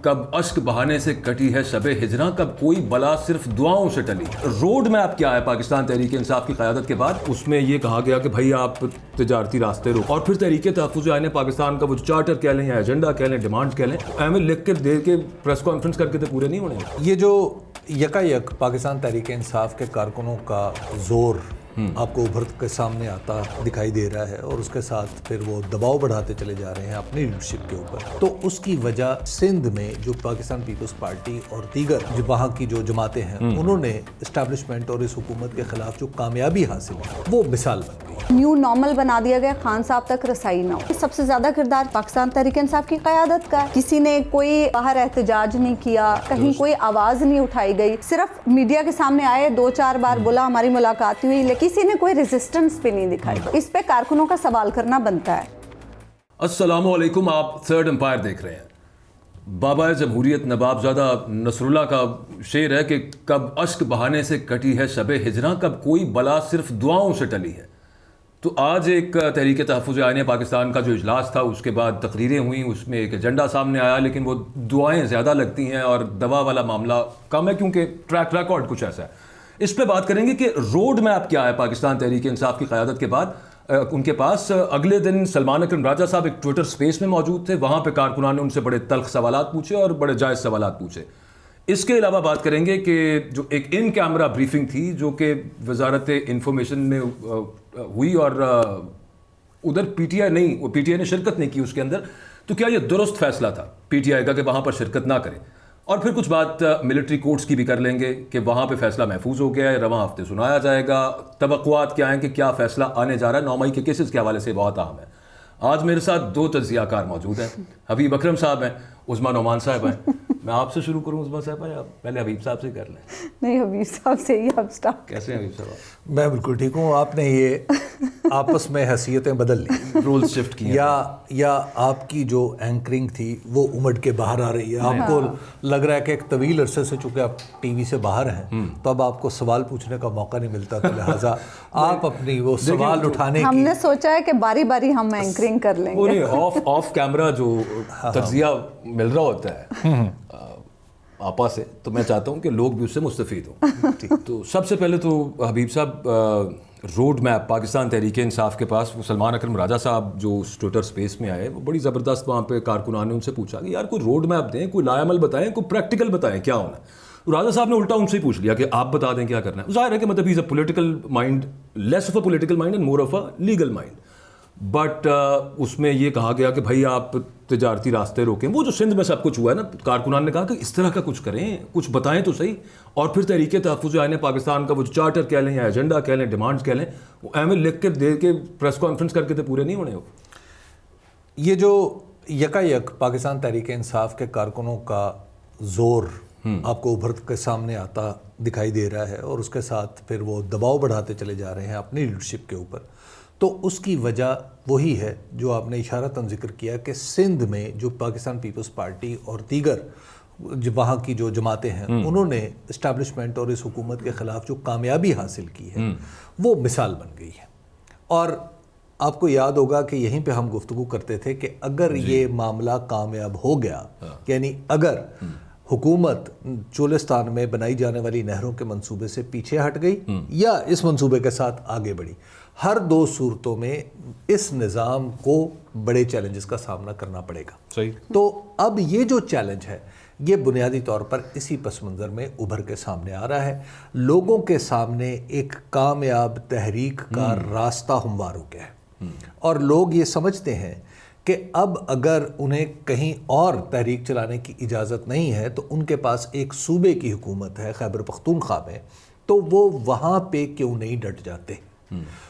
کب اشک بہانے سے کٹی ہے شب ہجراں، کب کوئی بلا صرف دعاؤں سے ٹلی۔ روڈ میپ کیا ہے پاکستان تحریک انصاف کی قیادت کے بعد؟ اس میں یہ کہا گیا کہ بھائی آپ تجارتی راستے روکو، اور پھر تحریک تحفظ آئین پاکستان کا وہ چارٹر کہہ لیں یا ایجنڈا کہہ لیں، ڈیمانڈ کہہ لیں، احمد لکھ کے دے کے پریس کانفرنس کر کے تو پورے نہیں ہونے۔ یہ جو یکایک پاکستان تحریک انصاف کے کارکنوں کا زور آپ کو ابھر کے سامنے آتا دکھائی دے رہا ہے، اور اس کے ساتھ پھر وہ دباؤ بڑھاتے چلے جا رہے ہیں اپنی لیڈرشپ کے اوپر، تو اس کی وجہ سندھ میں جو پاکستان پیپلز پارٹی اور دیگر جو وہاں کی جو جماعتیں ہیں انہوں نے اسٹیبلشمنٹ اور اس حکومت کے خلاف جو کامیابی حاصل کی وہ مثال بن گئی۔ نیو نارمل بنا دیا گیا، خان صاحب تک رسائی نہ ہو۔ سب سے زیادہ کردار پاکستان تحریک انصاف کی قیادت کا ہے۔ کسی نے کوئی باہر احتجاج نہیں کیا، کہیں کوئی آواز نہیں اٹھائی گئی، صرف میڈیا کے سامنے آئے، 2-4 بار بولا ہماری ملاقات ہوئی، لیکن کسی نے کوئی ریزسٹنس بھی نہیں دکھائی۔ اس پہ کارکنوں کا سوال کرنا بنتا ہے۔ السلام علیکم، آپ تھرڈ امپائر دیکھ رہے ہیں۔ بابا جمہوریت نواب زادہ نصر اللہ کا شعر ہے کہ کب اشک بہانے سے کٹی ہے شب ہجراں، کب کوئی بلا صرف دعاؤں سے ٹلی ہے۔ تو آج ایک تحریک تحفظ آئین پاکستان کا جو اجلاس تھا، اس کے بعد تقریریں ہوئیں، اس میں ایک ایجنڈا سامنے آیا، لیکن وہ دعائیں زیادہ لگتی ہیں اور دوا والا معاملہ کم ہے، کیونکہ ٹریک ریکارڈ کچھ ایسا ہے۔ اس پہ بات کریں گے کہ روڈ میپ کیا ہے پاکستان تحریک انصاف کی قیادت کے بعد۔ ان کے پاس اگلے دن سلمان اکرم راجہ صاحب ایک ٹویٹر سپیس میں موجود تھے، وہاں پہ کارکنان نے ان سے بڑے تلخ سوالات پوچھے اور بڑے جائز سوالات پوچھے۔ اس کے علاوہ بات کریں گے کہ جو ایک ان کیمرہ بریفنگ تھی جو کہ وزارت انفارمیشن میں ہوئی، اور ادھر پی ٹی آئی نے شرکت نہیں کی اس کے اندر، تو کیا یہ درست فیصلہ تھا پی ٹی آئی کا کہ وہاں پر شرکت نہ کرے؟ اور پھر کچھ بات ملٹری کورٹس کی بھی کر لیں گے کہ وہاں پہ فیصلہ محفوظ ہو گیا ہے، رواں ہفتے سنایا جائے گا، توقعات کیا ہیں کہ کیا فیصلہ آنے جا رہا ہے، 9 مئی کے کیسز کے حوالے سے بہت اہم ہے۔ آج میرے ساتھ 2 تجزیہ کار موجود ہیں، حبیب اکرم صاحب ہیں، عظمیٰ نعمان صاحب ہیں۔ میں آپ سے شروع کروں عظمیٰ صاحب، یا پہلے حبیب صاحب سے کر لیں؟ نہیں، حبیب صاحب سے ہی اب سٹارٹ۔ کیسے ہیں حبیب صاحب؟ میں بالکل ٹھیک ہوں۔ آپ نے یہ آپس میں حیثیتیں بدل لی، رولز شفٹ کیے، یا آپ کی جو اینکرنگ تھی وہ امڑ کے باہر آ رہی ہے۔ آپ کو لگ رہا ہے کہ ایک طویل عرصے سے چونکہ آپ ٹی وی سے باہر ہیں تو اب آپ کو سوال پوچھنے کا موقع نہیں ملتا، تو لہٰذا آپ اپنی وہ سوال اٹھانے کی، ہم نے سوچا ہے کہ باری باری ہم اینکرنگ کر لیں گے۔ آف کیمرہ جو تجزیہ مل رہا ہوتا ہے آپا سے، تو میں چاہتا ہوں کہ لوگ بھی اس سے مستفید ہوں۔ تو سب سے پہلے تو حبیب صاحب، روڈ میپ پاکستان تحریک انصاف کے پاس، وہ سلمان اکرم راجہ صاحب جو اس ٹویٹر سپیس میں آئے، وہ بڑی زبردست، وہاں پہ کارکنان نے ان سے پوچھا کہ یار کوئی روڈ میپ دیں، کوئی لا عمل بتائیں، کوئی پریکٹیکل بتائیں کیا ہونا ہے۔ راجہ صاحب نے الٹا ان سے ہی پوچھ لیا کہ آپ بتا دیں کیا کرنا ہے۔ ظاہر ہے کہ مطلب ہی is a political mind, less of a political mind and more of a legal mind, but اس میں یہ کہا گیا کہ بھائی آپ تجارتی راستے روکیں۔ وہ جو سندھ میں سب کچھ ہوا ہے نا، کارکنان نے کہا کہ اس طرح کا کچھ کریں، کچھ بتائیں تو صحیح، اور پھر تحریک تحفظ آئین پاکستان کا وہ چارٹر کہہ لیں یا ایجنڈا کہہ لیں، ڈیمانڈ کہہ لیں، وہ احمد لکھ کے دے کے پریس کانفرنس کر کے تو پورے نہیں ہونے ہو۔ یہ جو یکایک پاکستان تحریک انصاف کے کارکنوں کا زور آپ کو ابھر کے سامنے آتا دکھائی دے رہا ہے، اور اس کے ساتھ پھر وہ دباؤ بڑھاتے چلے جا رہے ہیں اپنی لیڈرشپ کے اوپر، تو اس کی وجہ وہی ہے جو آپ نے اشارتاً ذکر کیا کہ سندھ میں جو پاکستان پیپلز پارٹی اور دیگر وہاں کی جو جماعتیں ہیں انہوں نے اسٹیبلشمنٹ اور اس حکومت کے خلاف جو کامیابی حاصل کی ہے وہ مثال بن گئی ہے۔ اور آپ کو یاد ہوگا کہ یہیں پہ ہم گفتگو کرتے تھے کہ اگر یہ معاملہ کامیاب ہو گیا، یعنی اگر حکومت چولستان میں بنائی جانے والی نہروں کے منصوبے سے پیچھے ہٹ گئی یا اس منصوبے کے ساتھ آگے بڑھی، ہر 2 صورتوں میں اس نظام کو بڑے چیلنجز کا سامنا کرنا پڑے گا۔ صحیح۔ تو اب یہ جو چیلنج ہے یہ بنیادی طور پر اسی پس منظر میں ابھر کے سامنے آ رہا ہے۔ لوگوں کے سامنے ایک کامیاب تحریک کا راستہ ہموار ہو گیا ہے، اور لوگ یہ سمجھتے ہیں کہ اب اگر انہیں کہیں اور تحریک چلانے کی اجازت نہیں ہے تو ان کے پاس ایک صوبے کی حکومت ہے خیبر پختونخوا میں، تو وہ وہاں پہ کیوں نہیں ڈٹ جاتے؟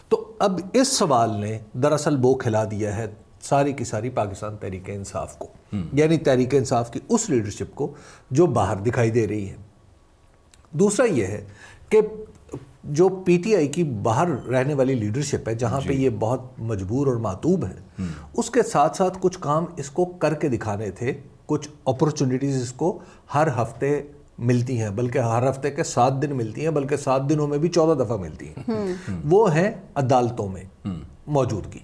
تو اب اس سوال نے دراصل بو کھلا دیا ہے ساری کی ساری پاکستان تحریک انصاف کو، یعنی تحریک انصاف کی اس لیڈرشپ کو جو باہر دکھائی دے رہی ہے۔ دوسرا یہ ہے کہ جو پی ٹی آئی کی باہر رہنے والی لیڈرشپ ہے، جہاں پہ یہ بہت مجبور اور معتوب ہے، اس کے ساتھ ساتھ کچھ کام اس کو کر کے دکھانے تھے، کچھ اپرچونٹیز اس کو ہر ہفتے ملتی ہیں، بلکہ ہر ہفتے کے 7 دن ملتی ہیں، بلکہ 7 دنوں میں بھی 14 دفعہ ملتی ہیں، وہ ہیں عدالتوں میں موجودگی۔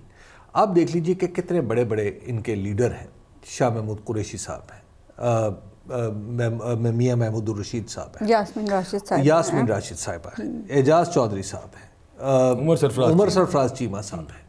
آپ دیکھ لیجئے کہ کتنے بڑے بڑے ان کے لیڈر ہیں، شاہ محمود قریشی صاحب ہیں، میاں محمود الرشید صاحب ہیں, یاسمین راشد صاحب, یاسمین راشد صاحبہ ہیں, اعجاز چودھری صاحب ہیں, عمر سرفراز چیمہ صاحب ہیں.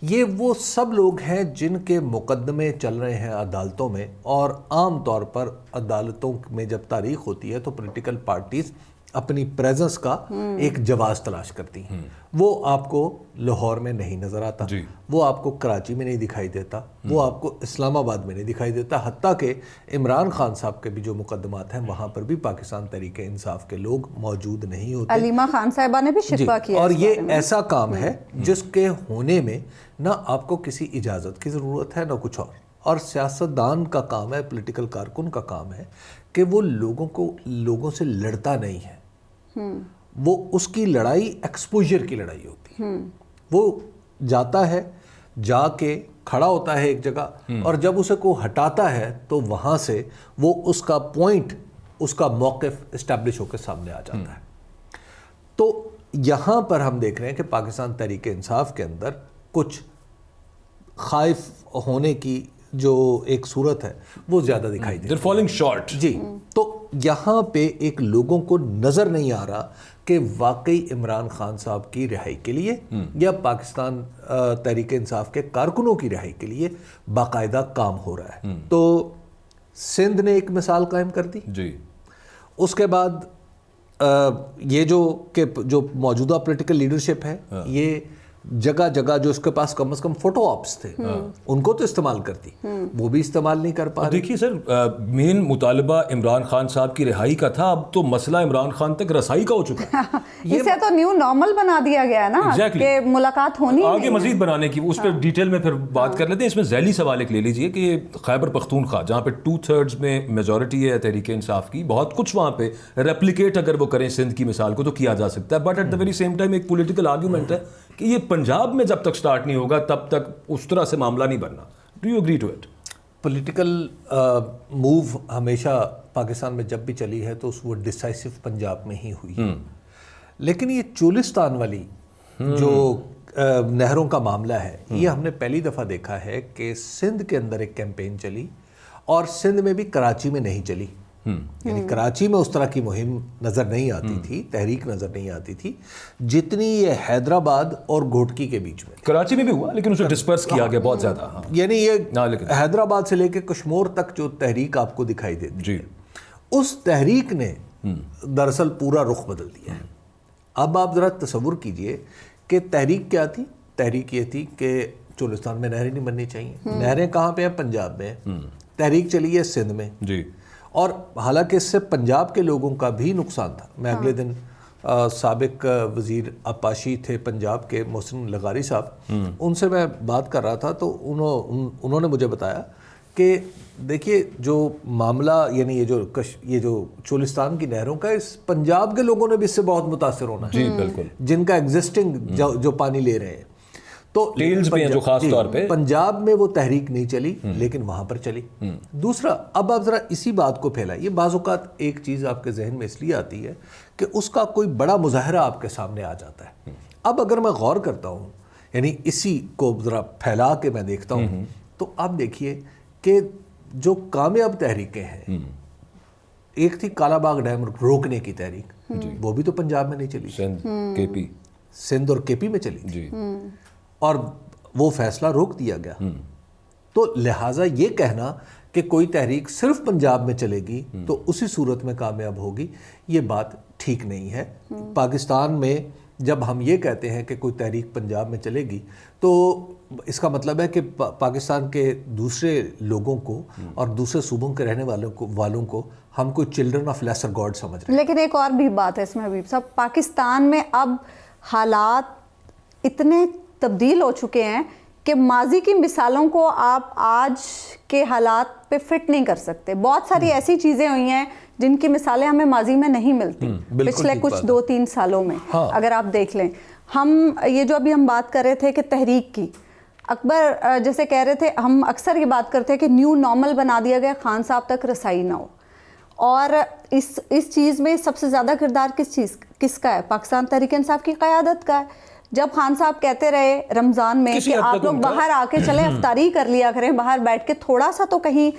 یہ وہ سب لوگ ہیں جن کے مقدمے چل رہے ہیں عدالتوں میں, اور عام طور پر عدالتوں میں جب تاریخ ہوتی ہے تو پولیٹیکل پارٹیز اپنی پریزنس کا ایک جواز تلاش کرتی ہیں. وہ آپ کو لاہور میں نہیں نظر آتا, وہ آپ کو کراچی میں نہیں دکھائی دیتا, وہ آپ کو اسلام آباد میں نہیں دکھائی دیتا. حتیٰ کہ عمران خان صاحب کے بھی جو مقدمات ہیں وہاں پر بھی پاکستان تحریک انصاف کے لوگ موجود نہیں ہوتے. علیمہ خان صاحبہ نے بھی شکوہ کیا. اور یہ ایسا کام ہے جس کے ہونے میں نہ آپ کو کسی اجازت کی ضرورت ہے نہ کچھ اور سیاستدان کا کام ہے, پولیٹیکل کارکن کا کام ہے کہ وہ لوگوں سے لڑتا نہیں ہے. وہ اس کی لڑائی ایکسپوجر کی لڑائی ہوتی ہے. وہ جاتا ہے, جا کے کھڑا ہوتا ہے ایک جگہ, اور جب اسے کو ہٹاتا ہے تو وہاں سے وہ اس کا پوائنٹ, اس کا موقف اسٹیبلش ہو کے سامنے آ جاتا ہے. تو یہاں پر ہم دیکھ رہے ہیں کہ پاکستان تحریک انصاف کے اندر کچھ خائف ہونے کی جو ایک صورت ہے وہ زیادہ دکھائی دیتی ہے. They're falling short. جی, تو یہاں پہ ایک لوگوں کو نظر نہیں آ رہا کہ واقعی عمران خان صاحب کی رہائی کے لیے یا پاکستان تحریک انصاف کے کارکنوں کی رہائی کے لیے باقاعدہ کام ہو رہا ہے. تو سندھ نے ایک مثال قائم کر دی. جی, اس کے بعد یہ جو موجودہ پولیٹیکل لیڈرشپ ہے, یہ جگہ جگہ جو اس کے پاس کم از کم فوٹو آپس تھے ان کو تو استعمال کرتی, وہ بھی استعمال نہیں کر پا رہی. دیکھیے سر, مین مطالبہ عمران خان صاحب کی رہائی کا تھا, اب تو مسئلہ عمران خان تک رسائی کا ہو چکا ہے. اسے تو نیو نارمل بنا دیا گیا ہے نا کہ ملاقات ہونی آگے مزید بنانے کی, اس پہ ڈیٹیل میں پھر بات کر لیتے ہیں. اس میں ذیلی سوال ایک لے لیجئے کہ خیبر پختونخوا جہاں پہ 2/3 میں میجورٹی ہے تحریک انصاف کی, بہت کچھ وہاں پہ ریپلیکیٹ اگر وہ کریں سندھ کی مثال کو تو کیا جا سکتا ہے, but at the very same time ایک پولیٹیکل آرگیومنٹ ہے کہ یہ پنجاب میں جب تک سٹارٹ نہیں ہوگا تب تک اس طرح سے معاملہ نہیں بننا. Do you agree to it? Political move ہمیشہ پاکستان میں جب بھی چلی ہے تو وہ ڈیسائسو پنجاب میں ہی ہوئی ہے, لیکن یہ چولستان والی جو نہروں کا معاملہ ہے یہ ہم نے پہلی دفعہ دیکھا ہے کہ سندھ کے اندر ایک کیمپین چلی, اور سندھ میں بھی کراچی میں نہیں چلی. یعنی کراچی میں اس طرح کی مہم نظر نہیں آتی تھی, تحریک نظر نہیں آتی تھی جتنی یہ حیدرآباد اور گھوٹکی کے بیچ میں. کراچی میں بھی ہوا لیکن اسے ڈسپرس کیا گیا بہت زیادہ. یعنی یہ حیدرآباد سے لے کے کشمور تک جو تحریک آپ کو دکھائی دیتی ہے, اس تحریک نے دراصل پورا رخ بدل دیا ہے. اب آپ ذرا تصور کیجئے کہ تحریک کیا تھی. تحریک یہ تھی کہ چولستان میں نہریں نہیں بننی چاہیے. نہریں کہاں پہ ہیں؟ پنجاب میں. تحریک چلی ہے سندھ میں. جی, اور حالانکہ اس سے پنجاب کے لوگوں کا بھی نقصان تھا. میں اگلے دن سابق وزیر آبپاشی تھے پنجاب کے محسن لغاری صاحب, ان سے میں بات کر رہا تھا تو انہوں نے مجھے بتایا کہ دیکھیے جو معاملہ یعنی یہ جو چولستان کی نہروں کا, اس پنجاب کے لوگوں نے بھی اس سے بہت متاثر ہونا ہے. جی بالکل, جن کا ایگزسٹنگ جو پانی لے رہے ہیں. تو ٹیلز پہ ہیں جو خاص طور پہ پنجاب میں وہ تحریک نہیں چلی لیکن وہاں پر چلی. دوسرا, اب آپ ذرا اسی بات کو پھیلائیے. بعض اوقات ایک چیز آپ کے ذہن میں اس لیے آتی ہے کہ اس کا کوئی بڑا مظاہرہ آپ کے سامنے آ جاتا ہے. اب اگر میں غور کرتا ہوں, یعنی اسی کو ذرا پھیلا کے میں دیکھتا ہوں, تو آپ دیکھیے کہ جو کامیاب تحریکیں ہیں, ایک تھی کالا باغ ڈیم روکنے کی تحریک, وہ بھی تو پنجاب میں نہیں چلی, سندھ اور کے پی میں چلی تھی, اور وہ فیصلہ روک دیا گیا. تو لہٰذا یہ کہنا کہ کوئی تحریک صرف پنجاب میں چلے گی تو اسی صورت میں کامیاب ہوگی, یہ بات ٹھیک نہیں ہے. پاکستان میں جب ہم یہ کہتے ہیں کہ کوئی تحریک پنجاب میں چلے گی تو اس کا مطلب ہے کہ پاکستان کے دوسرے لوگوں کو اور دوسرے صوبوں کے رہنے والوں کو ہم کوئی چلڈرن آف لیسر گاڈ سمجھ رہے ہیں. لیکن ایک اور بھی بات ہے اس میں حبیب صاحب, پاکستان میں اب حالات اتنے تبدیل ہو چکے ہیں کہ ماضی کی مثالوں کو آپ آج کے حالات پہ فٹ نہیں کر سکتے. بہت ساری ایسی چیزیں ہوئی ہیں جن کی مثالیں ہمیں ماضی میں نہیں ملتی پچھلے کچھ 2-3 سالوں میں. اگر آپ دیکھ لیں, ہم یہ جو ابھی ہم بات کر رہے تھے کہ تحریک کی, اکبر جیسے کہہ رہے تھے, ہم اکثر یہ بات کرتے ہیں کہ نیو نارمل بنا دیا گیا, خان صاحب تک رسائی نہ ہو. اور اس چیز میں سب سے زیادہ کردار کس کا ہے؟ پاکستان تحریک انصاف کی قیادت کا ہے. جب خان صاحب کہتے رہے رمضان میں کہ آپ لوگ باہر آ کے چلیں افطاری کر لیا کریں, باہر بیٹھ کے تھوڑا سا تو کہیں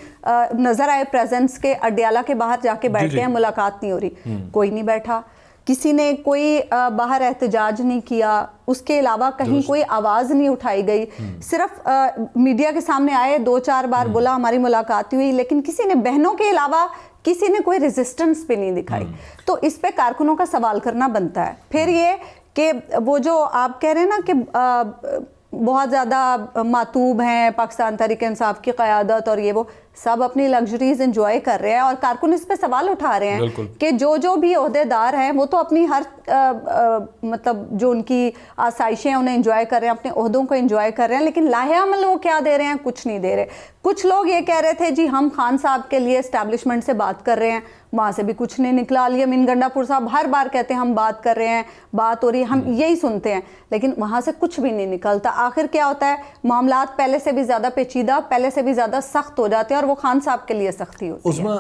نظر آئے پریزنس کے, اڈیالہ کے باہر جا کے بیٹھے ہیں, ملاقات نہیں ہو رہی, کوئی نہیں بیٹھا, کسی نے کوئی باہر احتجاج نہیں کیا, اس کے علاوہ کہیں کوئی آواز نہیں اٹھائی گئی, صرف میڈیا کے سامنے آئے, 2-4 بار بولا ہماری ملاقات ہوئی, لیکن کسی نے بہنوں کے علاوہ کسی نے کوئی ریزسٹنس پہ نہیں دکھائی. تو اس پہ کارکنوں کا سوال کرنا بنتا ہے. پھر یہ کہ وہ جو آپ کہہ رہے ہیں نا کہ بہت زیادہ ماتوب ہیں پاکستان تحریک انصاف کی قیادت اور یہ وہ سب اپنی لگژریز انجوائے کر رہے ہیں, اور کارکن اس پہ سوال اٹھا رہے ہیں کہ جو بھی عہدیدار ہیں وہ تو اپنی ہر مطلب جو ان کی آسائشیں انہیں انجوائے کر رہے ہیں, اپنے عہدوں کو انجوائے کر رہے ہیں, لیکن لاہے عمل وہ کیا دے رہے ہیں؟ کچھ نہیں دے رہے. کچھ لوگ یہ کہہ رہے تھے جی ہم خان صاحب کے لیے اسٹیبلشمنٹ سے بات کر رہے ہیں, وہاں سے بھی کچھ نہیں نکلا. علی امین گنڈا پور صاحب ہر بار کہتے ہیں ہم بات کر رہے ہیں, بات ہو رہی ہے, ہم یہی سنتے ہیں, لیکن وہاں سے کچھ بھی نہیں نکلتا. آخر کیا ہوتا ہے؟ معاملات پہلے سے بھی زیادہ پیچیدہ, پہلے سے بھی زیادہ سخت ہو جاتے ہیں, اور وہ خان صاحب کے لیے سختی ہوتی ہے.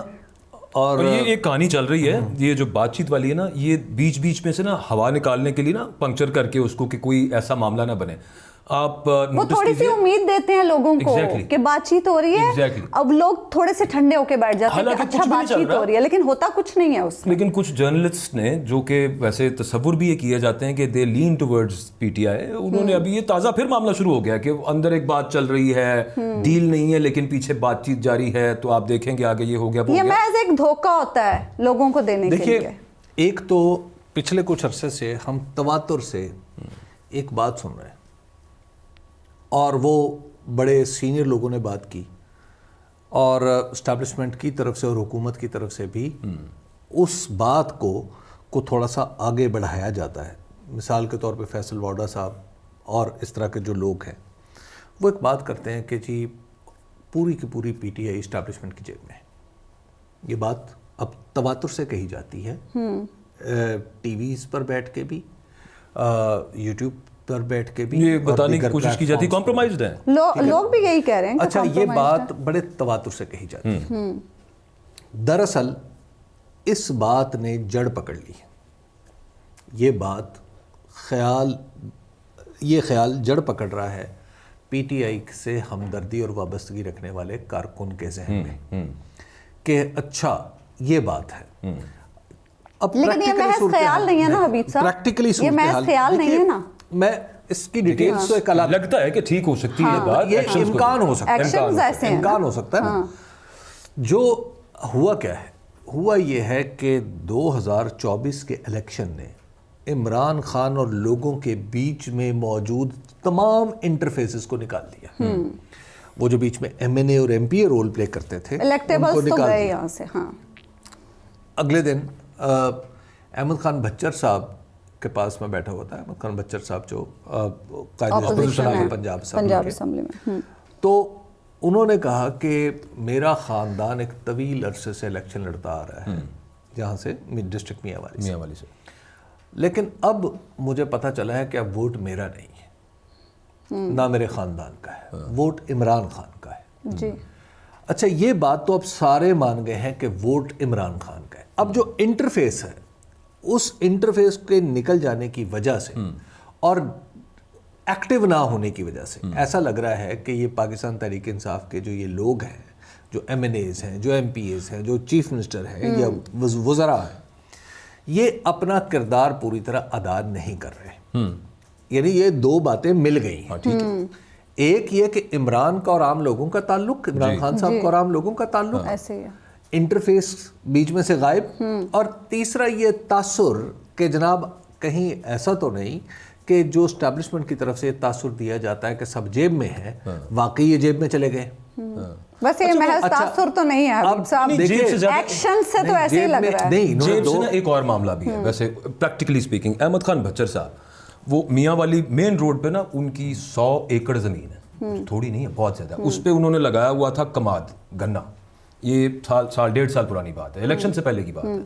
اور یہ ایک کہانی چل رہی ہے, یہ جو بات چیت والی ہے نا, یہ بیچ بیچ میں سے نا ہوا نکالنے کے لیے نا پنکچر کر کے اس کو کہ کوئی ایسا معاملہ نہ بنے. آپ وہ تھوڑی سی امید دیتے ہیں لوگوں کو کہ بات چیت ہو رہی ہے, اب لوگ تھوڑے سے ٹھنڈے ہو کے بیٹھ جاتے ہیں کہ اچھا بات چیت ہو رہی ہے, لیکن ہوتا کچھ نہیں ہے اس میں. لیکن کچھ جرنلسٹ نے, جو کہ ویسے تصور بھی یہ کیے جاتے ہیں کہ دے لین ٹورڈز پی ٹی آئی, انہوں نے ابھی یہ تازہ پھر معاملہ شروع ہو گیا کہ اندر ایک بات چل رہی ہے, ڈیل نہیں ہے لیکن پیچھے بات چیت جاری ہے, تو آپ دیکھیں گے آگے یہ ہو گیا. یہ محض ایک دھوکہ ہوتا ہے لوگوں کو دینے کے لیے. ایک تو پچھلے کچھ عرصے سے ہم تواتر سے ایک بات سن رہے ہیں, اور وہ بڑے سینئر لوگوں نے بات کی, اور اسٹیبلشمنٹ کی طرف سے اور حکومت کی طرف سے بھی اس بات کو تھوڑا سا آگے بڑھایا جاتا ہے. مثال کے طور پہ فیصل واڈا صاحب اور اس طرح کے جو لوگ ہیں وہ ایک بات کرتے ہیں کہ جی پوری کی پوری پی ٹی آئی اسٹیبلشمنٹ کی جیب میں ہے. یہ بات اب تواتر سے کہی جاتی ہے, ٹی ویز پر بیٹھ کے بھی, یوٹیوب پر بیٹھ کے بھی, یہ بتانے کی کوشش کی جاتی ہے کمپرومائزڈ ہیں لوگ بھی یہی کہہ رہے ہیں. اچھا, یہ بات بڑے تواتر سے کہی جاتی ہے. دراصل اس بات نے جڑ پکڑ لی. یہ خیال جڑ پکڑ رہا ہے پی ٹی آئی سے ہمدردی اور وابستگی رکھنے والے کارکن کے ذہن میں کہ اچھا یہ بات ہے. اب لیکن یہ محض خیال نہیں ہے نا حبیب صاحب, پریکٹیکلی یہ محض خیال نہیں ہے نا. میں اس کی ڈیٹیلز تو ایک الگ لگتا ہے کہ ٹھیک ہو سکتی ہے بات, یہ امکان ہو سکتا ہے, امکان ہو سکتا ہے نا. جو ہوا کیا ہے, ہوا یہ ہے کہ 2024 کے الیکشن نے عمران خان اور لوگوں کے بیچ میں موجود تمام انٹرفیسز کو نکال دیا. وہ جو بیچ میں ایم این اے اور ایم پی اے رول پلے کرتے تھے ان کو نکال دیا. اگلے دن احمد خان بچر صاحب کے پاس میں بیٹھا ہوا تھا. احمد خان بچر صاحب جو قائد اپوزیشن ہے پنجاب اسمبلی میں, تو انہوں نے کہا کہ میرا خاندان ایک طویل عرصے سے الیکشن لڑتا آ رہا ہے جہاں سے ڈسٹرکٹ میاں والی سے, لیکن اب مجھے پتہ چلا ہے کہ اب ووٹ میرا نہیں ہے, نہ میرے خاندان کا ہے, ووٹ عمران خان کا ہے. جی اچھا, یہ بات تو اب سارے مان گئے ہیں کہ ووٹ عمران خان کا ہے. اب جو انٹرفیس ہے اس انٹرفیس کے نکل جانے کی وجہ سے اور ایکٹیو نہ ہونے کی وجہ سے ایسا لگ رہا ہے کہ یہ پاکستان تحریک انصاف کے جو یہ لوگ ہیں, جو ایم این ایز ہیں, جو ایم پی ایز ہیں, جو چیف منسٹر ہیں یا وزراء ہیں, یہ اپنا کردار پوری طرح ادا نہیں کر رہے. یعنی یہ دو باتیں مل گئی ہیں. ٹھیک ہے, ایک یہ کہ عمران کا اور عام لوگوں کا تعلق, عمران خان صاحب کا اور عام لوگوں کا تعلق, ایسے ہی انٹرفیس بیچ میں سے غائب, اور تیسرا یہ تاثر کہ جناب کہیں ایسا تو نہیں کہ جو اسٹیبلشمنٹ کی طرف سے یہ تاثر دیا جاتا ہے کہ سب جیب میں ہے, واقعی یہ جیب میں چلے گئے. بس یہ محض تاثر تو نہیں ہے حبیب صاحب, ایکشن سے تو ایسے ہی لگ رہا ہے. نہیں, جیب سے نا ایک اور معاملہ بھی ہے ویسے پریکٹیکلی اسپیکنگ. احمد خان بچر صاحب وہ میاں والی مین روڈ پہ نا ان کی 100 ایکڑ زمین ہے, تھوڑی نہیں ہے, بہت زیادہ. اس پہ انہوں نے لگایا ہوا تھا کماد گنا. یہ سال 1.5 سال پرانی بات ہے, الیکشن سے پہلے کی بات ہے.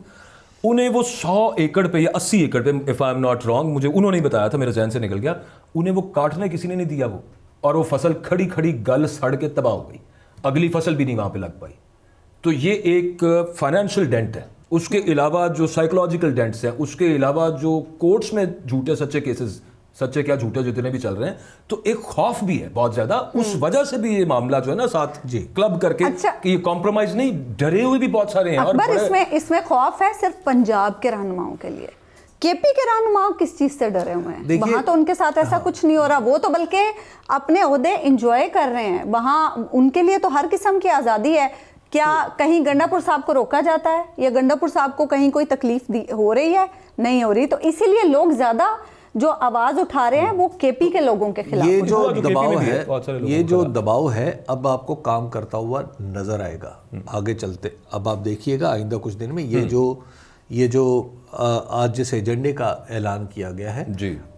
انہیں وہ 100 ایکڑ پہ یا 80 ایکڑ پہ, if I am not wrong, مجھے انہوں نے بتایا تھا, میرے ذہن سے نکل گیا, انہیں وہ کاٹنے کسی نے نہیں دیا وہ, اور وہ فصل کھڑی کھڑی گل سڑ کے تباہ ہو گئی, اگلی فصل بھی نہیں وہاں پہ لگ پائی. تو یہ ایک فائنینشیل ڈینٹ ہے. اس کے علاوہ جو سائیکولوجیکل ڈینٹس ہیں, اس کے علاوہ جو کورٹس میں جھوٹے سچے کیسز سچے کیا جھوٹے جتنے بھی چل رہے ہیں, تو ایک خوف بھی ہے بہت زیادہ, اس وجہ سے بھی یہ معاملہ جو ہے نا ساتھ کلب کر کے کہ یہ کمپرومائز نہیں, ڈرے ہوئے بھی بہت سارے ہیں. اکبر اس میں خوف ہے صرف پنجاب کے رہنماؤں کے لیے, کے پی کے رہنما کس چیز سے ڈرے ہوئے ہیں؟ وہاں تو ان کے ساتھ ایسا کچھ نہیں ہو رہا, وہ تو بلکہ اپنے عہدے انجوائے کر رہے ہیں, وہاں ان کے لیے تو ہر قسم کی آزادی ہے. کیا کہیں گنڈا پور صاحب کو روکا جاتا ہے, یا گنڈا پور صاحب کو کہیں کوئی تکلیف ہو رہی ہے؟ نہیں ہو رہی. تو اسی لیے لوگ زیادہ جو آواز اٹھا رہے ہیں وہ کے پی کے لوگوں کے خلاف. یہ جو دباؤ ہے اب آپ کو کام کرتا ہوا نظر آئے گا آگے چلتے. اب آپ دیکھیے گا آئندہ کچھ دن میں یہ جو آج جس ایجنڈے کا اعلان کیا گیا ہے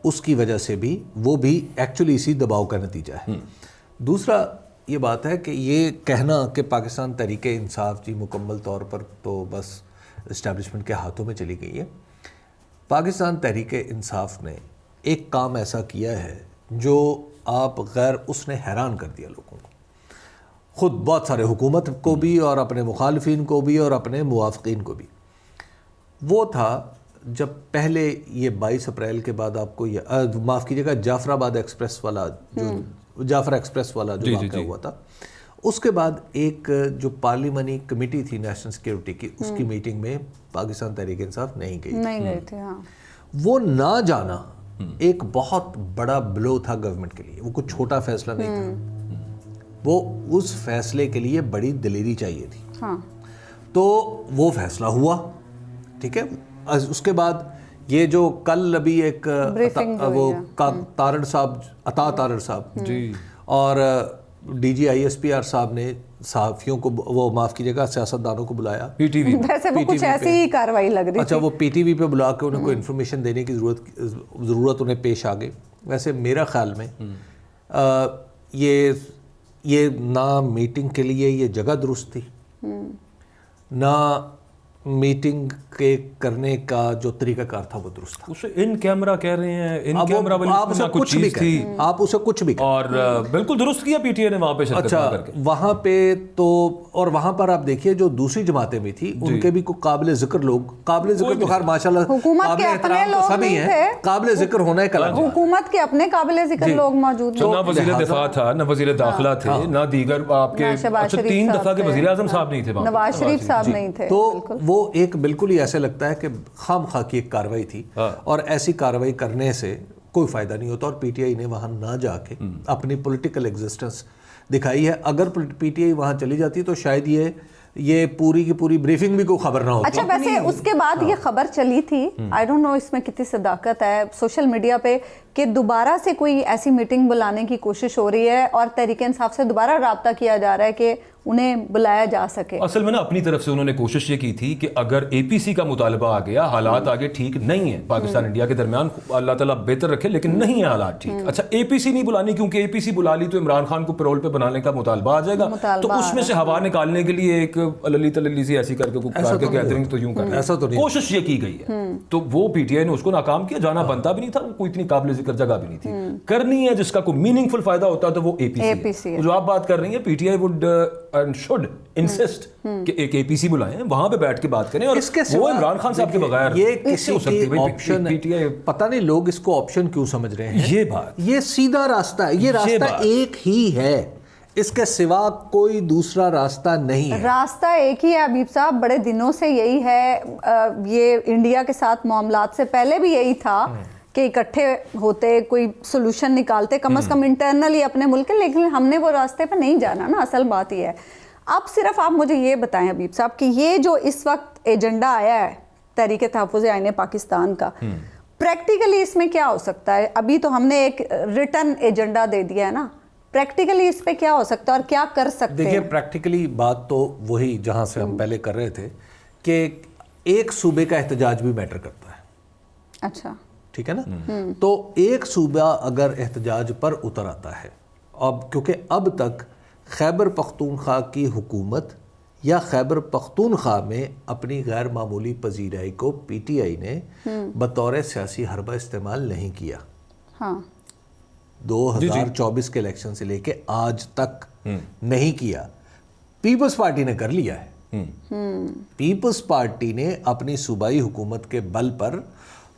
اس کی وجہ سے بھی وہ بھی ایکچولی اسی دباؤ کا نتیجہ ہے. دوسرا یہ بات ہے کہ یہ کہنا کہ پاکستان تحریک انصاف جی مکمل طور پر تو بس اسٹیبلشمنٹ کے ہاتھوں میں چلی گئی ہے. پاکستان تحریک انصاف نے ایک کام ایسا کیا ہے جو آپ غیر اس نے حیران کر دیا لوگوں کو, خود بہت سارے حکومت کو بھی اور اپنے مخالفین کو بھی اور اپنے موافقین کو بھی. وہ تھا جب پہلے یہ 22 اپریل کے بعد آپ کو یہ معاف کیجیے گا جعفر آباد ایکسپریس والا جعفر ایکسپریس والا جو واقعہ ہوا تھا, اس کے بعد ایک جو پارلیمانی کمیٹی تھی نیشنل سیکیورٹی کی, اس کی میٹنگ میں پاکستان تحریک انصاف نہیں گئی تھی. وہ نہ جانا ایک بہت بڑا بلو تھا گورنمنٹ کے لیے. وہ کچھ چھوٹا فیصلہ نہیں تھا, وہ اس فیصلے کے لیے بڑی دلیری چاہیے تھی. تو وہ فیصلہ ہوا, ٹھیک ہے. اس کے بعد یہ جو کل ابھی ایک وہ عطا تارڑ صاحب اور D G I S P R صاحب نے صحافیوں کو, وہ معاف کیجیے گا سیاستدانوں کو بلایا پی ٹی وی, ویسے وہ کچھ ایسی ہی کاروائی لگ رہی. اچھا, وہ پی ٹی وی پہ بلا کے انہیں کو انفارمیشن دینے کی ضرورت انہیں پیش آ گئی. ویسے میرا خیال میں یہ نہ میٹنگ کے لیے یہ جگہ درست تھی, نہ میٹنگ کے کرنے کا جو طریقہ کار تھا وہ درست تھا. اسے ان کیمرہ کہہ رہے ہیں, ان کیمرہ والی کچھ بھی تھی, آپ اسے کچھ بھی اور بالکل درست کیا پی ٹی اے نے وہاں پہ شرکت کر کے. وہاں پہ تو اور وہاں پر آپ دیکھیے جو دوسری جماعتیں بھی تھی ان کے بھی کوئی قابل ذکر لوگ, قابل ذکر تو خیر ماشاءاللہ حکومت کے اپنے لوگ سبھی ہیں, قابل ذکر ہونا ہے کلام. حکومت کے اپنے قابل ذکر لوگ موجود ہیں, نہ وزیر دفاع تھا, نہ وزیر داخلہ تھے, نہ دیگر آپ کے 3 دفعہ کے وزیر اعظم صاحب نہیں تھے, نواز شریف صاحب نہیں تھے. تو وہ ایک بالکل ایسے لگتا ہے کہ خام خواہ کی ایک کاروائی تھی, اور ایسی کاروائی کرنے سے کوئی فائدہ نہیں ہوتا. اور پی ٹی آئی نے وہاں نہ جا کے اپنی پولیٹیکل ایگزسٹنس دکھائی ہے. اگر پی ٹی آئی وہاں چلی جاتی تو شاید یہ پوری کی پوری بریفنگ بھی کوئی خبر نہ ہوتی. اچھا, ویسے اس کے بعد یہ خبر چلی تھی, آئی ڈونٹ نو اس میں کتنی صداقت ہے سوشل میڈیا پہ, کہ دوبارہ سے کوئی ایسی میٹنگ بلانے کی کوشش ہو رہی ہے اور تحریک انصاف سے دوبارہ رابطہ کیا جا رہا ہے کہ انہیں بلایا جا سکے. اصل میں نا اپنی طرف سے انہوں نے کوشش یہ کی تھی کہ اگر اے پی سی کا مطالبہ آ گیا, حالات آگے ٹھیک نہیں ہیں پاکستان انڈیا کے درمیان, اللہ تعالیٰ بہتر رکھے, لیکن نہیں ہے حالات ٹھیک. اچھا, اے پی سی نہیں بلانی کیونکہ اے پی سی بلا لی تو عمران خان کو پیرول پہ بنانے کا مطالبہ آ جائے گا, تو اس میں سے ہوا نکالنے کے لیے ایک للی تللی سی ایسی کر کے گیدرنگ تو یوں کر ایسا تو کوشش یہ کی گئی ہے. تو وہ پی ٹی آئی نے اس کو ناکام کیا, جانا بنتا بھی نہیں تھا, کوئی اتنی قابل ذکر جگہ بھی نہیں تھی. کرنی ہے جس کا کوئی میننگ فل فائدہ ہوتا ہے تو وہ اے پی سی ہے. جو آپ بات کر رہی ہیں, P T I would and should insist کہ ایک اے پی سی بلائیں, وہاں پہ بیٹھ کے بات کریں, اور وہ عمران خان صاحب کے بغیر یہ کسی کی آپشن ہے. پتہ نہیں لوگ اس کو آپشن کیوں سمجھ رہے ہیں. یہ بات, یہ سیدھا راستہ ہے, یہ راستہ ایک ہی ہے, اس کے سوا کوئی دوسرا راستہ نہیں ہے. راستہ ایک ہی ہے حبیب صاحب, بڑے دنوں سے یہی ہے. یہ انڈیا کے ساتھ معاملات سے پہلے بھی یہی تھا کہ اکٹھے ہوتے, کوئی سولوشن نکالتے, کم از کم انٹرنلی اپنے ملک کے, لیکن ہم نے وہ راستے پہ نہیں جانا نا, اصل بات یہ ہے. اب صرف آپ مجھے یہ بتائیں حبیب صاحب کہ یہ جو اس وقت ایجنڈا آیا ہے تحریک تحفظ آئین پاکستان کا, پریکٹیکلی اس میں کیا ہو سکتا ہے؟ ابھی تو ہم نے ایک ریٹن ایجنڈا دے دیا ہے نا, پریکٹیکلی اس پہ کیا ہو سکتا ہے اور کیا کر سکتے ہیں؟ دیکھیے, پریکٹیکلی بات تو وہی جہاں سے ہم پہلے کر رہے تھے کہ ایک صوبے کا احتجاج بھی میٹر کرتا ہے. اچھا, ٹھیک ہے نا. تو ایک صوبہ اگر احتجاج پر اتر آتا ہے, اب کیونکہ اب تک خیبر پختونخوا کی حکومت یا خیبر پختونخوا میں اپنی غیر معمولی پذیرائی کو پی ٹی آئی نے بطور سیاسی حربہ استعمال نہیں کیا. 2024 کے الیکشن سے لے کے آج تک نہیں کیا. پیپلز پارٹی نے کر لیا ہے. پیپلز پارٹی نے اپنی صوبائی حکومت کے بل پر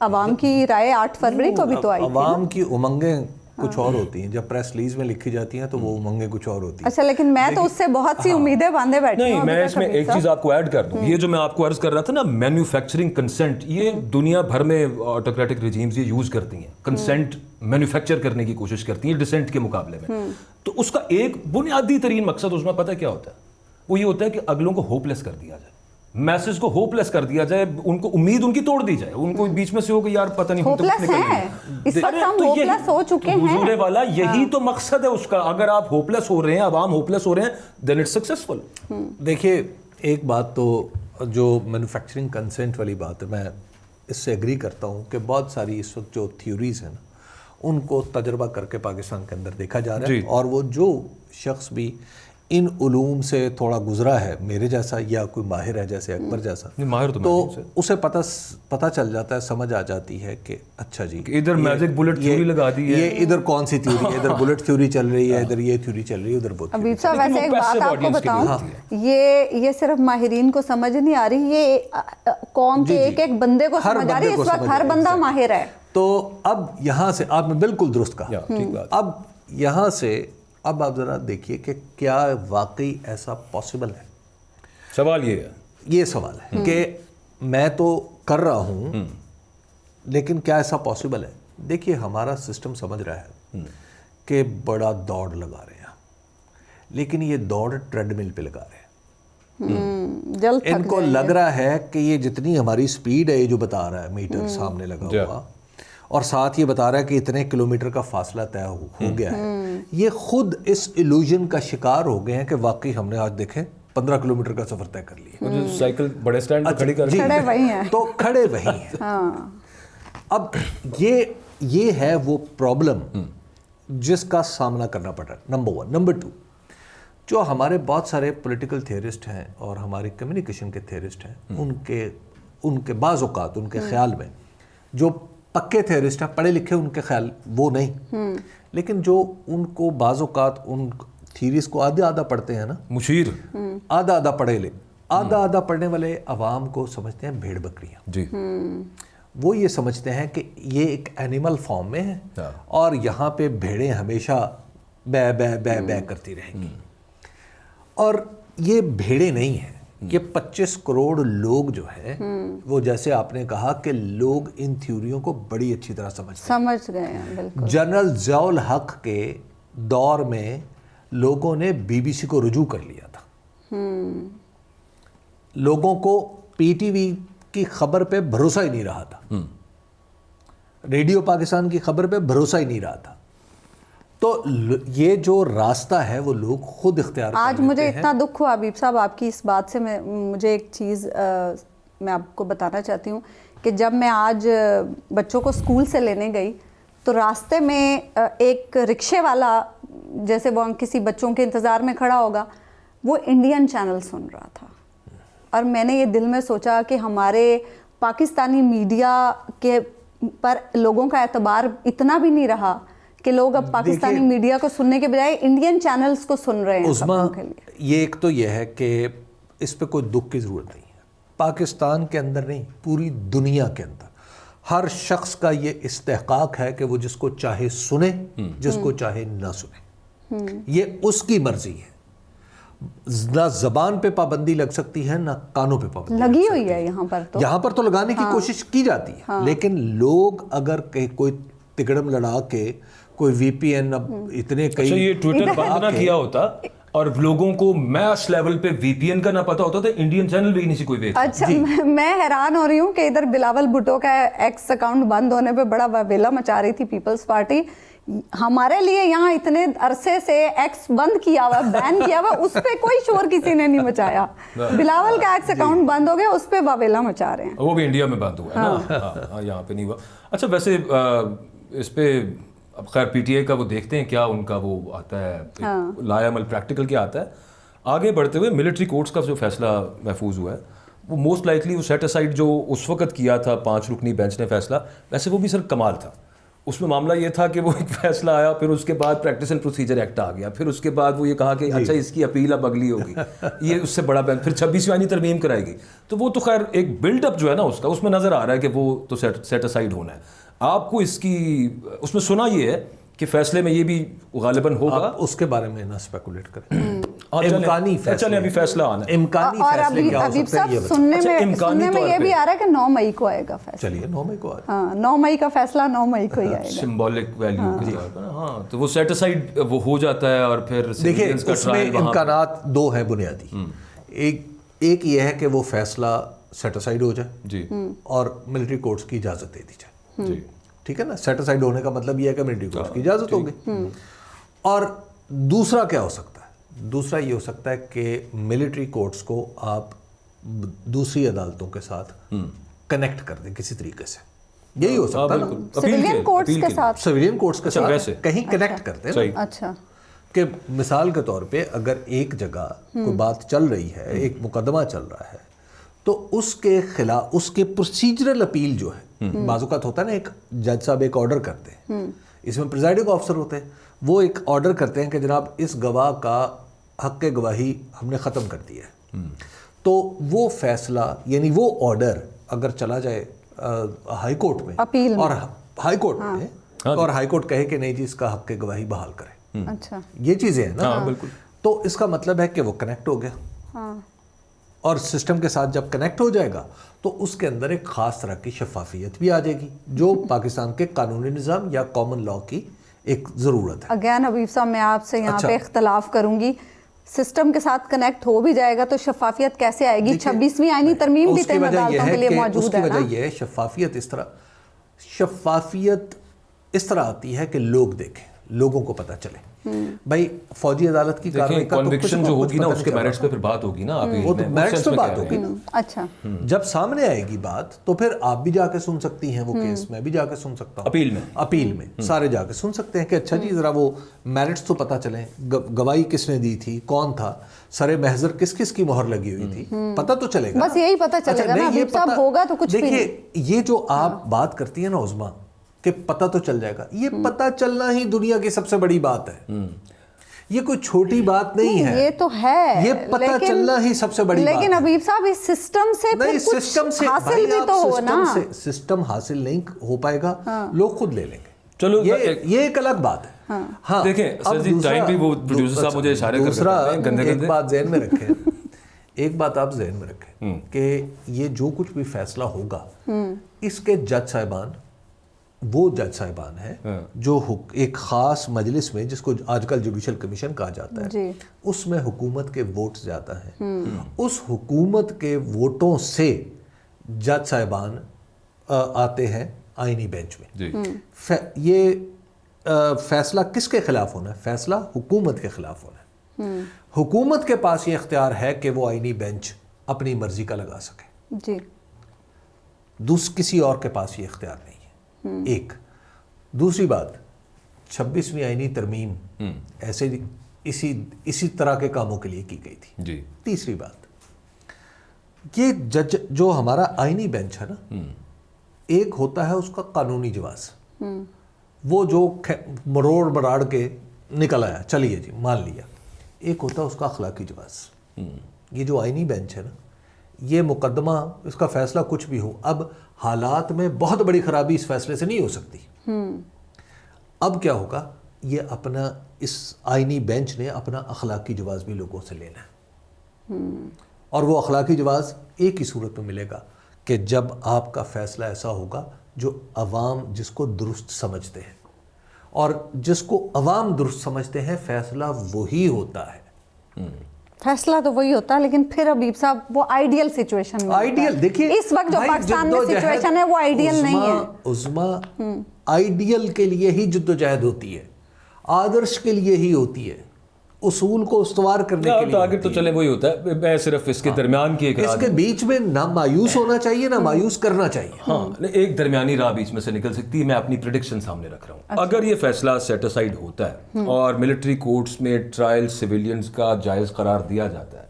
عوام کی رائے 8 فروری کو بھی تو آئی تھی. عوام کی امنگیں کچھ اور ہوتی ہیں, جب پریس ریلیز میں لکھی جاتی ہیں تو وہ امنگیں کچھ اور ہوتی ہیں. اچھا, لیکن میں تو اس سے بہت سی امیدیں باندھے بیٹھی ہوں. نہیں, میں اس میں ایک چیز آپ کو ایڈ کر دوں. یہ جو میں آپ کو عرض کر رہا تھا نا, مینوفیکچرنگ کنسنٹ, یہ دنیا بھر میں آٹوکریٹک رجیمز یہ یوز کرتی ہیں. کنسنٹ مینوفیکچر کرنے کی کوشش کرتی ہیں ڈسینٹ کے مقابلے میں. تو اس کا ایک بنیادی ترین مقصد اس میں پتہ کیا ہوتا ہے؟ وہ یہ ہوتا ہے کہ اگلوں کو ہوپ لیس کر دیا جائے, میسج کو ہوپ لیس کر دیا جائے, ان کو امید ان کی توڑ دی جائے, ان کو بیچ میں سے ہو کہ یار پتہ نہیں ہوپ لیس ہیں اس وقت, ہم ہوپ لیس ہو چکے ہیں. حضور والا یہی تو مقصد ہے اس کا. اگر آپ ہوپ لیس ہو رہے ہیں, عوام ہوپ لیس ہو رہے ہیں, دین اٹس سکسیسفل. دیکھیے ایک بات تو جو مینوفیکچرنگ کنسنٹ والی بات ہے, میں اس سے ایگری کرتا ہوں کہ بہت ساری اس وقت جو تھیوریز ہیں نا, ان کو تجربہ کر کے پاکستان کے اندر دیکھا جا رہا ہے. اور وہ جو شخص بھی ان علوم سے تھوڑا گزرا ہے, میرے جیسا یا کوئی ماہر ہے جیسے اکبر جیسا, تو اسے پتہ چل جاتا ہے, سمجھ آ جاتی ہے کہ اچھا جی ادھر میجک بلٹ تھیوری لگا دی ہے, یہ ادھر کون سی تھیوری ہے, ادھر بلٹ تھیوری چل رہی ہے, ادھر یہ تھیوری چل رہی ہے, ادھر وہ. حبیب صاحب ویسے ایک بات آپ کو بتاؤں, یہ صرف ماہرین کو سمجھ نہیں آ رہی, یہ قوم کے ایک ایک بندے کو سمجھ آ رہی ہے. اس وقت ہر بندہ ماہر ہے. تو اب یہاں سے آپ نے بالکل درست کہا. اب یہاں سے اب آپ ذرا دیکھیے کہ کیا واقعی ایسا پاسبل ہے. سوال یہ ہے, یہ سوال ہے کہ میں تو کر رہا ہوں لیکن کیا ایسا پاسبل ہے. دیکھیے ہمارا سسٹم سمجھ رہا ہے کہ بڑا دوڑ لگا رہے ہیں, لیکن یہ دوڑ ٹریڈ مل پہ لگا رہے ہیں. ان کو لگ رہا ہے کہ یہ جتنی ہماری سپیڈ ہے, یہ جو بتا رہا ہے میٹر سامنے لگا ہوا, اور ساتھ یہ بتا رہا ہے کہ اتنے کلومیٹر کا فاصلہ طے ہو گیا ہے, یہ خود اس ایلوژن کا شکار ہو گئے ہیں کہ واقعی ہم نے آج دیکھیں 15 کلومیٹر کا سفر طے کر لیا. سائیکل بڑے سٹینڈ پہ کھڑی کر کھڑے وہی ہیں, تو کھڑے وہی ہیں. اب یہ ہے وہ پرابلم جس کا سامنا کرنا پڑ رہا ہے, نمبر 1. نمبر 2, جو ہمارے بہت سارے پولیٹیکل تھیورسٹ ہیں اور ہمارے کمیونیکیشن کے تھیورسٹ ہیں, ان کے بعض اوقات ان کے خیال میں جو پکے تھیورسٹ ہیں, پڑھے لکھے, ان کے خیال وہ نہیں, لیکن جو ان کو بعض اوقات ان تھیوریز کو آدھا پڑھتے ہیں نا, مشیر آدھا پڑھے لے, آدھا پڑھنے والے عوام کو سمجھتے ہیں بھیڑ بکریاں. جی, وہ یہ سمجھتے ہیں کہ یہ ایک اینیمل فارم میں ہے اور یہاں پہ بھیڑیں ہمیشہ بے بے بے بے کرتی رہیں گی. اور یہ بھیڑیں نہیں ہیں, یہ 25 کروڑ لوگ جو ہے وہ, جیسے آپ نے کہا کہ لوگ ان تھیوریوں کو بڑی اچھی طرح سمجھ گئے ہیں. بالکل. جنرل ضیاء الحق کے دور میں لوگوں نے بی بی سی کو رجوع کر لیا تھا. لوگوں کو پی ٹی وی کی خبر پہ بھروسہ ہی نہیں رہا تھا, ریڈیو پاکستان کی خبر پہ بھروسہ ہی نہیں رہا تھا. تو یہ جو راستہ ہے وہ لوگ خود اختیار کر لیتے ہیں. آج مجھے اتنا دکھ ہوا حبیب صاحب آپ کی اس بات سے, مجھے ایک چیز میں آپ کو بتانا چاہتی ہوں کہ جب میں آج بچوں کو اسکول سے لینے گئی تو راستے میں ایک رکشے والا, جیسے وہ کسی بچوں کے انتظار میں کھڑا ہوگا, وہ انڈین چینل سن رہا تھا. اور میں نے یہ دل میں سوچا کہ ہمارے پاکستانی میڈیا کے پر لوگوں کا اعتبار اتنا بھی نہیں رہا کہ لوگ اب پاکستانی میڈیا کو سننے کے بجائے انڈین چینلز کو سن رہے ہیں. عظمیٰ, یہ ایک تو یہ ہے کہ اس پہ کوئی دکھ کی ضرورت نہیں ہے. پاکستان کے اندر نہیں, پوری دنیا کے اندر ہر شخص کا یہ استحقاق ہے کہ وہ جس کو چاہے سنے, جس کو چاہے نہ سنے. یہ اس کی مرضی ہے. نہ زبان پہ پابندی لگ سکتی ہے, نہ کانوں پہ پابندی لگی ہوئی ہے. یہاں پر تو لگانے کی کوشش کی جاتی ہے, لیکن لوگ اگر کوئی تگڑم لڑا کے کوئی وی پی این, اب اتنے کئی, یہ ٹویٹر بند نہ کیا ہوتا اور لوگوں کو میس لیول پہ وی پی این کا نہ پتا ہوتا تو انڈین چینل بھی نہیں سی کوئی دیکھتا. اچھا, میں حیران ہو رہی ہوں کہ ادھر بلاول بھٹو کا ایکس اکاؤنٹ بند ہونے پہ بڑا واویلا مچا رہی تھی پیپلز پارٹی. ہمارے لیے یہاں اتنے عرصے سے ایکس بند کیا ہوا, بین کیا ہوا, اس پہ کوئی شور کسی نے نہیں مچایا. بلاول کا ایکس اکاؤنٹ بند ہو گیا, اس پہ واویلا مچا رہے ہیں. وہ بھی انڈیا میں بند ہوا ہے نا, یہاں پہ نہیں ہوا. اچھا, ویسے اس پہ اب خیر پی ٹی آئی کا وہ دیکھتے ہیں کیا ان کا وہ آتا ہے لایا عمل پریکٹیکل کیا آتا ہے. آگے بڑھتے ہوئے ملٹری کورٹس کا جو فیصلہ محفوظ ہوا ہے وہ موسٹ لائکلی وہ سیٹ اسائڈ جو اس وقت کیا تھا 5 رکنی بینچ نے فیصلہ, ویسے وہ بھی سر کمال تھا. اس میں معاملہ یہ تھا کہ وہ ایک فیصلہ آیا, پھر اس کے بعد پریکٹس اینڈ پروسیجر ایکٹ آ گیا, پھر اس کے بعد وہ یہ کہا کہ اچھا اس کی اپیل اب اگلی ہوگی, یہ اس سے بڑا بین, پھر 26ویں آئینی ترمیم کرائے گی. تو وہ تو خیر ایک بلڈ اپ جو ہے نا اس کا, اس میں نظر آ رہا ہے کہ وہ تو سیٹ اسائڈ ہونا ہے. آپ کو اس کی اس میں سنا یہ ہے کہ فیصلے میں یہ بھی غالباً ہوگا, اس کے بارے میں نہ اسپیکولیٹ کریں. امکانی فیصلے, چلیں ابھی فیصلہ آنا ہے. امکانی فیصلے کیا ہو سکتے ہیں یہ سننے میں یہ بھی آ رہا ہے کہ 9 مئی کو آئے گا فیصلہ. چلیے 9 مئی کو آئے. ہاں 9 مئی کا فیصلہ 9 مئی کو ہی آئے گا. سمبولک ویلیو کے طور پر. ہاں تو وہ سیٹ اسائڈ وہ ہو جاتا ہے, اور پھر دیکھیں اس میں امکانات دو ہیں بنیادی. ایک یہ ہے کہ وہ فیصلہ سیٹ اسائڈ ہو جائے جی, اور ملٹری کورٹس کی اجازت دے دی جائے. جی ٹھیک ہے نا, سیٹ اسائڈ ہونے کا مطلب یہ ہے کہ ملٹری کورٹس کی اجازت ہوگی. اور دوسرا کیا ہو سکتا ہے, دوسرا یہ ہو سکتا ہے کہ ملٹری کورٹس کو آپ دوسری عدالتوں کے ساتھ کنیکٹ کر دیں کسی طریقے سے. یہی ہو سکتا ہے نا, سویلین کورٹس کے ساتھ, سویلین کورٹس کے ساتھ کہیں کنیکٹ کرتے ہیں. اچھا کہ مثال کے طور پہ اگر ایک جگہ کوئی بات چل رہی ہے, ایک مقدمہ چل رہا ہے, تو اس کے خلاف اس کے پروسیجرل اپیل جو ہے, بعض اوقات ہوتا ہے نا ایک جج صاحب ایک آرڈر کرتے ہیں, اس میں پریزائڈنگ آفیسر ہوتے ہیں, وہ ایک آرڈر کرتے ہیں کہ جناب اس گواہ کا حق گواہی ہم نے ختم کر دیا ہے. تو وہ فیصلہ یعنی وہ آرڈر اگر چلا جائے ہائی کورٹ میں اور ہائی کورٹ میں, اور ہائی کورٹ کہے کہ نہیں جی اس کا حق گواہی بحال کرے, اچھا یہ چیزیں ہیں نا, بالکل, تو اس کا مطلب ہے کہ وہ کنیکٹ ہو گیا. اور سسٹم کے ساتھ جب کنیکٹ ہو جائے گا تو اس کے اندر ایک خاص طرح کی شفافیت بھی آ جائے گی جو پاکستان کے قانونی نظام یا کامن لاء کی ایک ضرورت ہے. اگین حبیب صاحب میں آپ سے یہاں پہ اختلاف کروں گی, سسٹم کے ساتھ کنیکٹ ہو بھی جائے گا تو شفافیت کیسے آئے گی؟ 26ویں آئینی ترمیم بھی تین عدالتوں کے لیے موجود ہے نا. اس کی وجہ یہ ہے شفافیت اس طرح آتی ہے کہ لوگ دیکھیں, لوگوں کو پتہ چلے. بھائی فوجی عدالت کی کارروائی کا کنوکشن جو ہوگی نا اس کے میرٹس پہ پھر بات ہوگی نا, وہ تو میرٹس پہ بات ہوگی نا. اچھا جب سامنے آئے گی بات تو پھر آپ بھی جا کے سن سکتی ہیں وہ کیس, میں بھی جا کے سن سکتا ہوں اپیل میں سارے جا کے سن سکتے ہیں کہ اچھا جی ذرا وہ میرٹس تو پتہ چلیں, گواہی کس نے دی تھی, کون تھا, سر محضر کس کس کی مہر لگی ہوئی تھی, پتہ تو چلے گا. بس یہی پتہ چلے گا نا حبیب صاحب, ہوگا تو کچھ بھی. دیکھیے یہ جو آپ بات کرتی ہیں نا عظما کہ پتہ تو چل جائے گا, یہ پتہ چلنا ہی دنیا کی سب سے بڑی بات ہے. یہ کوئی چھوٹی بات نہیں ہے, یہ تو ہے, یہ پتہ چلنا ہی سب سے بڑی بات ہے. لیکن حبیب صاحب اس سسٹم سے پھر کچھ حاصل بھی تو ہو نا. سسٹم حاصل نہیں ہو پائے گا, لوگ خود لے لیں گے. چلو یہ ایک الگ بات ہے. ہاں دیکھیں ٹائم بھی وہ پروڈیوسر صاحب مجھے اشارے کر دوسرا ایک بات ذہن میں رکھیں, ایک بات آپ ذہن میں رکھیں کہ یہ جو کچھ بھی فیصلہ ہوگا اس کے جج صاحبان وہ جج صاحبان ہیں جو ایک خاص مجلس میں, جس کو آج کل جوڈیشل کمیشن کہا جاتا ہے, اس میں حکومت کے ووٹ زیادہ ہیں. اس حکومت کے ووٹوں سے جج صاحبان آتے ہیں آئینی بینچ میں. یہ فیصلہ کس کے خلاف ہونا ہے؟ فیصلہ حکومت کے خلاف ہونا ہے. حکومت کے پاس یہ اختیار ہے کہ وہ آئینی بینچ اپنی مرضی کا لگا سکے, کسی اور کے پاس یہ اختیار نہیں ہے. ایک دوسری بات, 26ویں آئینی ترمیم ایسے اسی طرح کے کاموں کے لیے کی گئی تھی. تیسری بات, یہ جج جو ہمارا آئینی بینچ ہے نا, ایک ہوتا ہے اس کا قانونی جواز, وہ جو مروڑ مراڑ کے نکل آیا, چلیے جی مان لیا. ایک ہوتا ہے اس کا اخلاقی جواز. یہ جو آئینی بینچ ہے نا, یہ مقدمہ اس کا فیصلہ کچھ بھی ہو, اب حالات میں بہت بڑی خرابی اس فیصلے سے نہیں ہو سکتی. اب کیا ہوگا, یہ اپنا اس آئینی بینچ نے اپنا اخلاقی جواز بھی لوگوں سے لینا ہے. اور وہ اخلاقی جواز ایک ہی صورت میں ملے گا کہ جب آپ کا فیصلہ ایسا ہوگا جو عوام جس کو درست سمجھتے ہیں, اور جس کو عوام درست سمجھتے ہیں فیصلہ وہی ہوتا ہے. فیصلہ تو وہی ہوتا ہے, لیکن پھر حبیب صاحب وہ آئیڈیل سچویشن میں, آئیڈیل دیکھیے اس وقت جو پاکستان میں سچویشن ہے وہ آئیڈیل نہیں ہے. عظما آئیڈیل کے لیے ہی جدوجہد ہوتی ہے, آدرش کے لیے ہی ہوتی ہے, اصول کو استوار کرنے کے لیے. ٹارگٹ تو چلے وہی ہوتا ہے, میں صرف اس کے درمیان کی ایک اس کے بیچ میں نہ مایوس ہونا چاہیے نہ مایوس کرنا چاہیے. ہاں ایک درمیانی راہ بیچ میں سے نکل سکتی ہے. میں اپنی پریڈکشن سامنے رکھ رہا ہوں. اگر یہ فیصلہ سیٹ اسائڈ ہوتا ہے اور ملٹری کورٹس میں ٹرائل سویلینز کا جائز قرار دیا جاتا ہے,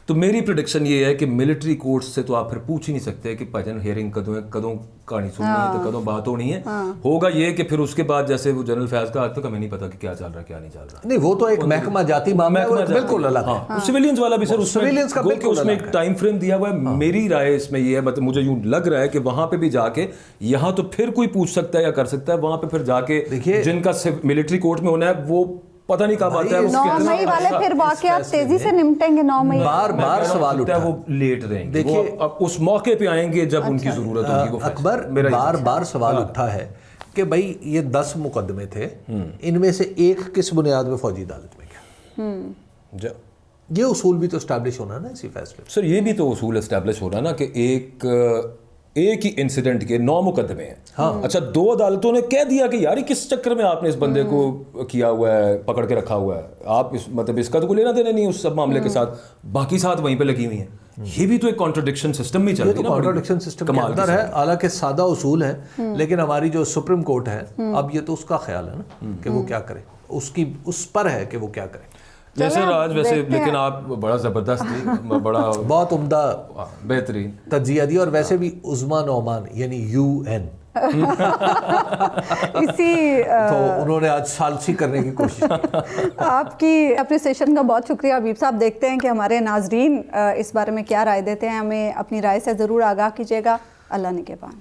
تو میری پریڈکشن یہ ہے کہ ملٹری کورٹ سے تو آپ پھر پوچھ ہی نہیں سکتے کہ بھجن ہیئرنگ کدوں کہانی سننی ہے تو کدوں بات ہونی ہے. ہوگا یہ کہ پھر اس کے بعد جیسے وہ جنرل فیض کا آج تک ہمیں نہیں پتا کہ کیا چل رہا ہے کیا نہیں چل رہا. نہیں وہ تو ایک محکمہ جاتی معاملہ ہے, بالکل الگ ہے. سویلینز والا بھی سر سویلینز کا بالکل اس میں ایک ٹائم فریم دیا ہوا ہے. میری رائے اس میں یہ ہے, مطلب مجھے یوں لگ رہا ہے کہ وہاں پہ بھی جا کے, یہاں تو پھر کوئی پوچھ سکتا ہے یا کر سکتا ہے, وہاں پہ پھر جا کے جن کا ملٹری کورٹ میں ہونا ہے وہ پتہ نہیں کب آتا ہے. 9 مئی والے پھر واقعات تیزی سے نمٹیں گے. 9 مئی بار بار سوال اٹھا ہے, وہ لیٹ رہیں گے, وہ اب اس موقع پہ آئیں گے جب ان کی ضرورت ہوگی. اکبر بار بار سوال اٹھا ہے کہ بھائی یہ 10 مقدمے تھے, ان میں سے ایک کس بنیاد پہ فوجی عدالت میں گیا؟ یہ اصول بھی تو اسٹیبلش ہونا نا اسی فیصلے. سر یہ بھی تو اصول اسٹیبلش ہو رہا نا کہ ایک ہی انسیڈنٹ کے 9 مقدمے ہیں. اچھا 2 عدالتوں نے کہہ دیا کہ یار کس چکر میں آپ نے اس بندے کو کیا ہوا ہے, پکڑ کے رکھا ہوا ہے, آپ مطلب اس کا تو کوئی لینا دینا نہیں اس سب معاملے کے ساتھ, باقی ساتھ وہیں پہ لگی ہوئی ہیں. یہ بھی تو ایک کانٹرڈکشن سسٹم میں چل رہی ہے. کانٹرڈکشن سسٹم کے اندر ہے, حالانکہ سادہ اصول ہے, لیکن ہماری جو سپریم کورٹ ہے اب یہ تو اس کا خیال ہے نا کہ وہ کیا کرے, اس پر ہے کہ وہ کیا کرے. جیسے آج ویسے لیکن آپ بڑا زبردست, بڑا بہت عمدہ بہترین تجزیہ دی, اور ویسے بھی عظما نعمان یعنی UN اسی تو انہوں نے آج ثالثی کرنے کی کوشش کی. آپ کی اپریسیشن کا بہت شکریہ حبیب صاحب. دیکھتے ہیں کہ ہمارے ناظرین اس بارے میں کیا رائے دیتے ہیں. ہمیں اپنی رائے سے ضرور آگاہ کیجیے گا. اللہ نگہبان.